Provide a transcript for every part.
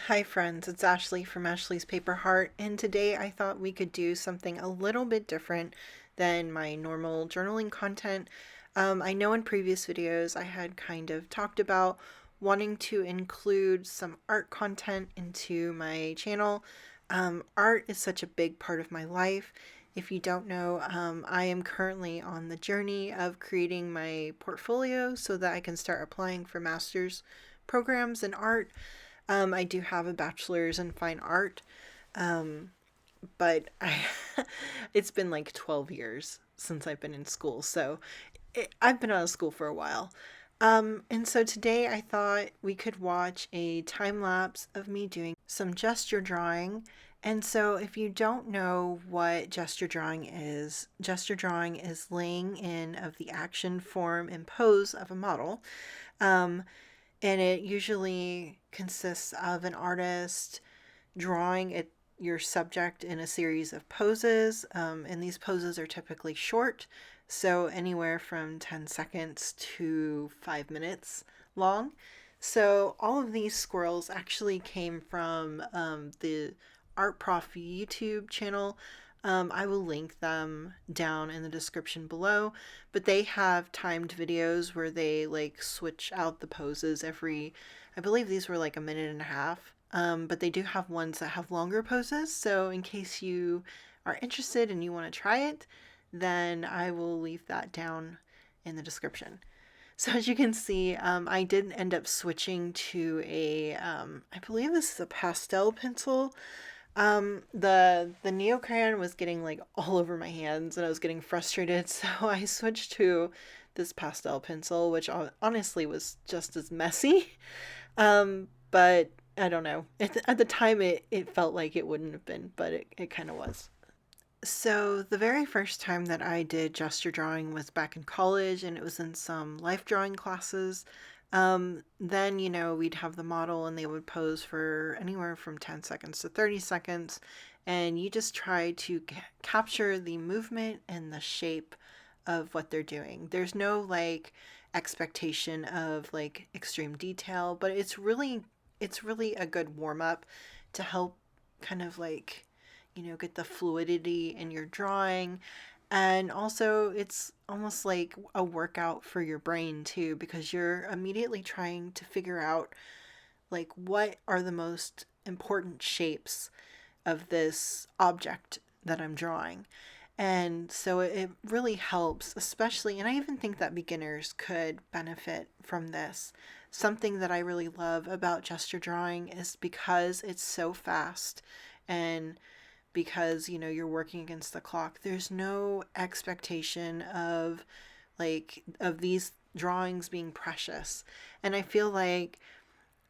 Hi friends, it's Ashley from Ashley's Paper Heart, and today I thought we could do something a little bit different than my normal journaling content. I know in previous videos I had kind of talked about wanting to include some art content into my channel. Art is such a big part of my life. If you don't know, I am currently on the journey of creating my portfolio so that I can start applying for master's programs in art. I do have a bachelor's in fine art, um, but it's been like 12 years since I've been in school, so I've been out of school for a while. And so today I thought we could watch a time lapse of me doing some gesture drawing. And so if you don't know what gesture drawing is laying in of the action, form, and pose of a model. Um, and it usually consists of an artist drawing your subject in a series of poses, and these poses are typically short, so anywhere from 10 seconds to 5 minutes long. So all of these squirrels actually came from the Art Prof YouTube channel. I will link them down in the description below, but they have timed videos where they like switch out the poses every, I believe these were like a minute and a half. But they do have ones that have longer poses, so in case you are interested and you want to try it, then I will leave that down in the description. So as you can see, I did end up switching to I believe this is a pastel pencil. The neocrayon was getting like all over my hands and I was getting frustrated, so I switched to this pastel pencil, which honestly was just as messy. But I don't know. At the time, it felt like it wouldn't have been, but it kind of was. So, the very first time that I did gesture drawing was back in college, and it was in some life drawing classes. Then, we'd have the model, and they would pose for anywhere from 10 seconds to 30 seconds, and you just try to capture the movement and the shape of what they're doing. There's no like expectation of like extreme detail, but it's really a good warm up to help kind of like get the fluidity in your drawing. And also, it's almost like a workout for your brain too, because you're immediately trying to figure out like what are the most important shapes of this object that I'm drawing. And so it really helps, especially, and I even think that beginners could benefit from this. Something that I really love about gesture drawing is because it's so fast and because you're working against the clock, there's no expectation of these drawings being precious. And I feel like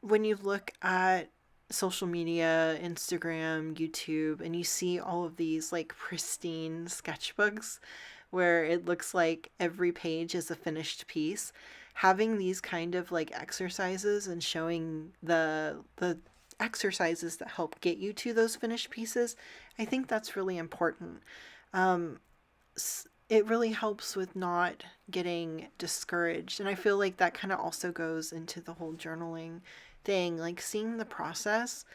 when you look at social media, Instagram, YouTube, and you see all of these like pristine sketchbooks where it looks like every page is a finished piece, having these kind of like exercises and showing the exercises that help get you to those finished pieces, I think that's really important. Um, it really helps with not getting discouraged. And I feel like that kind of also goes into the whole journaling thing, like seeing the process.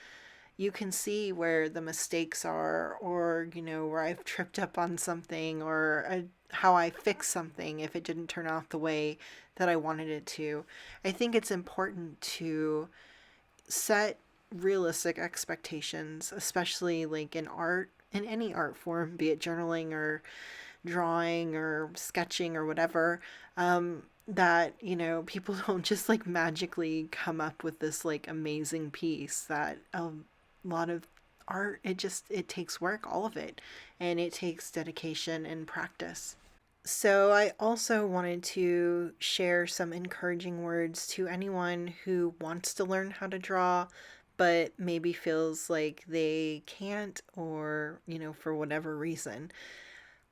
You can see where the mistakes are, or, where I've tripped up on something, or how I fix something if it didn't turn out the way that I wanted it to. I think it's important to set realistic expectations, especially like in art, in any art form, be it journaling or drawing or sketching or whatever, that, people don't just like magically come up with this like amazing piece. That a lot of art, it takes work, all of it, and it takes dedication and practice. So, I also wanted to share some encouraging words to anyone who wants to learn how to draw, but maybe feels like they can't, or, for whatever reason.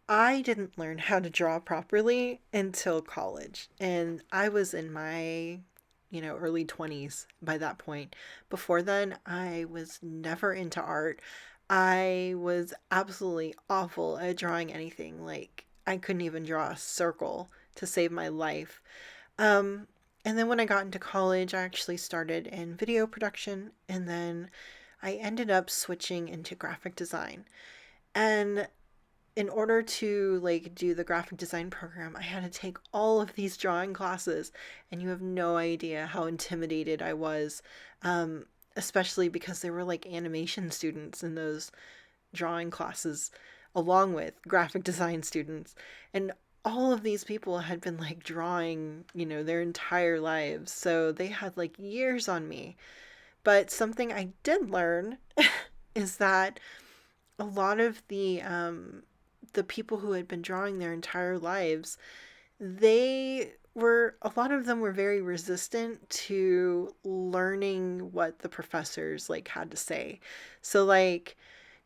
I didn't learn how to draw properly until college, and I was in my, early 20s by that point. Before then, I was never into art. I was absolutely awful at drawing anything. Like, I couldn't even draw a circle to save my life. Um, And then when I got into college, I actually started in video production, and then I ended up switching into graphic design. And in order to like do the graphic design program, I had to take all of these drawing classes, and you have no idea how intimidated I was, um, especially because there were like animation students in those drawing classes along with graphic design students. And all of these people had been like drawing, their entire lives. So they had like years on me. But something I did learn is that a lot of the people who had been drawing their entire lives, a lot of them were very resistant to learning what the professors like had to say. So like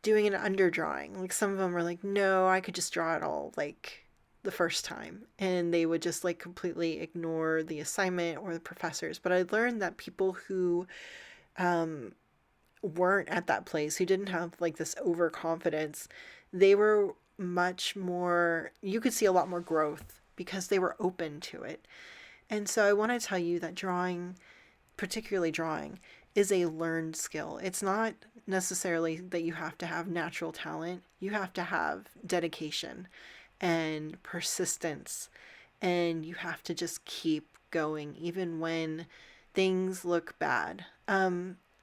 doing an underdrawing, like some of them were like, no, I could just draw it all like the first time, and they would just like completely ignore the assignment or the professors. But I learned that people who um weren't at that place, who didn't have like this overconfidence, they were much more, you could see a lot more growth because they were open to it. And so I want to tell you that drawing, particularly drawing, is a learned skill. It's not necessarily that you have to have natural talent, you have to have dedication and persistence, and you have to just keep going even when things look bad.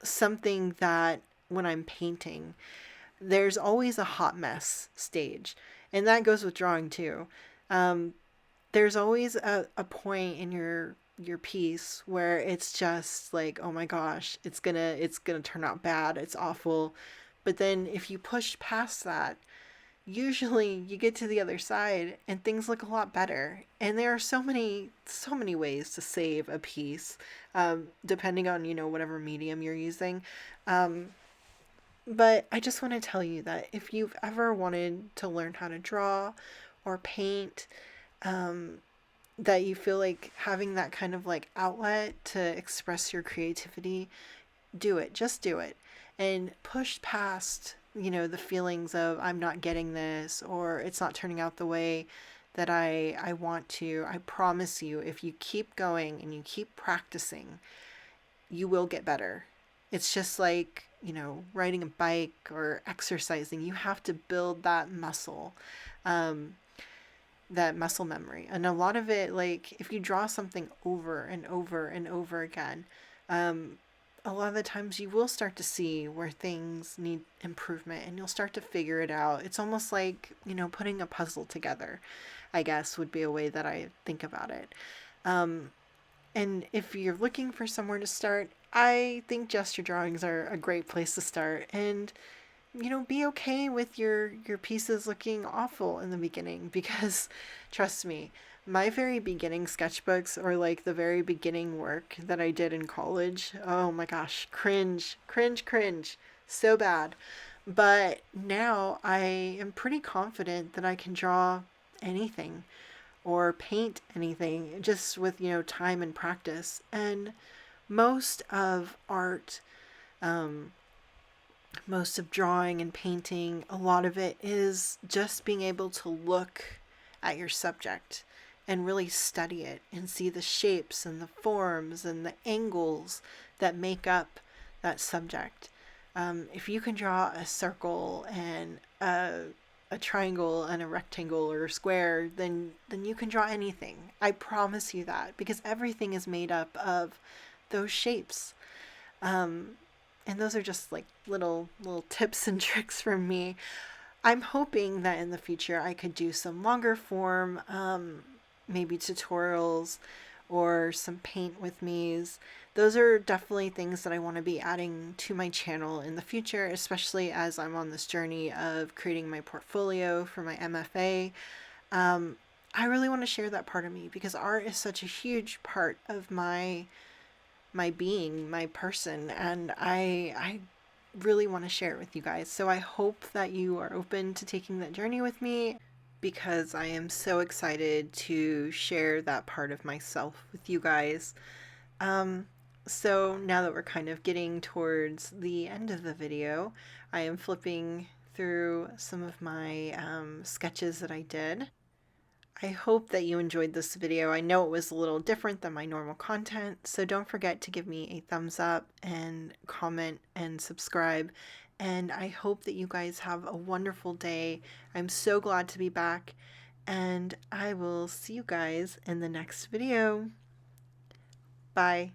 Something that when I'm painting, there's always a hot mess stage, and that goes with drawing too. Um, there's always a point in your piece where it's just like, oh my gosh, it's gonna turn out bad, it's awful. But then if you push past that, usually you get to the other side and things look a lot better. And there are so many ways to save a piece, depending on whatever medium you're using. um, but I just want to tell you that if you've ever wanted to learn how to draw or paint, um, that you feel like having that kind of like outlet to express your creativity, do it. Just do it. And push past, the feelings of I'm not getting this or it's not turning out the way that I want to. I promise you, if you keep going and you keep practicing, you will get better. It's just like, riding a bike or exercising. You have to build um, that muscle memory. And a lot of it, like if you draw something over and over and over again, um, a lot of the times you will start to see where things need improvement and you'll start to figure it out. It's almost like, putting a puzzle together, I guess would be a way that I think about it. Um, and if you're looking for somewhere to start, I think gesture drawings are a great place to start. And be okay with your pieces looking awful in the beginning, because trust me, my very beginning sketchbooks, or like the very beginning work that I did in college, oh my gosh, cringe, cringe, cringe, so bad. But now I am pretty confident that I can draw anything or paint anything just with, time and practice. And most of art, um, most of drawing and painting, a lot of it is just being able to look at your subject and really study it and see the shapes and the forms and the angles that make up that subject. If you can draw a circle and a triangle and a rectangle or a square, then you can draw anything. I promise you that, because everything is made up of those shapes. Um, and those are just like little tips and tricks from me. I'm hoping that in the future I could do some longer form, maybe tutorials or some paint with me's. Those are definitely things that I want to be adding to my channel in the future, especially as I'm on this journey of creating my portfolio for my MFA. I really want to share that part of me because art is such a huge part of my being, my person, and I really want to share it with you guys. So I hope that you are open to taking that journey with me, because I am so excited to share that part of myself with you guys. Um, so now that we're kind of getting towards the end of the video, I am flipping through some of my sketches that I did. I hope that you enjoyed this video. I know it was a little different than my normal content, so don't forget to give me a thumbs up and comment and subscribe. And I hope that you guys have a wonderful day. I'm so glad to be back, and I will see you guys in the next video. Bye.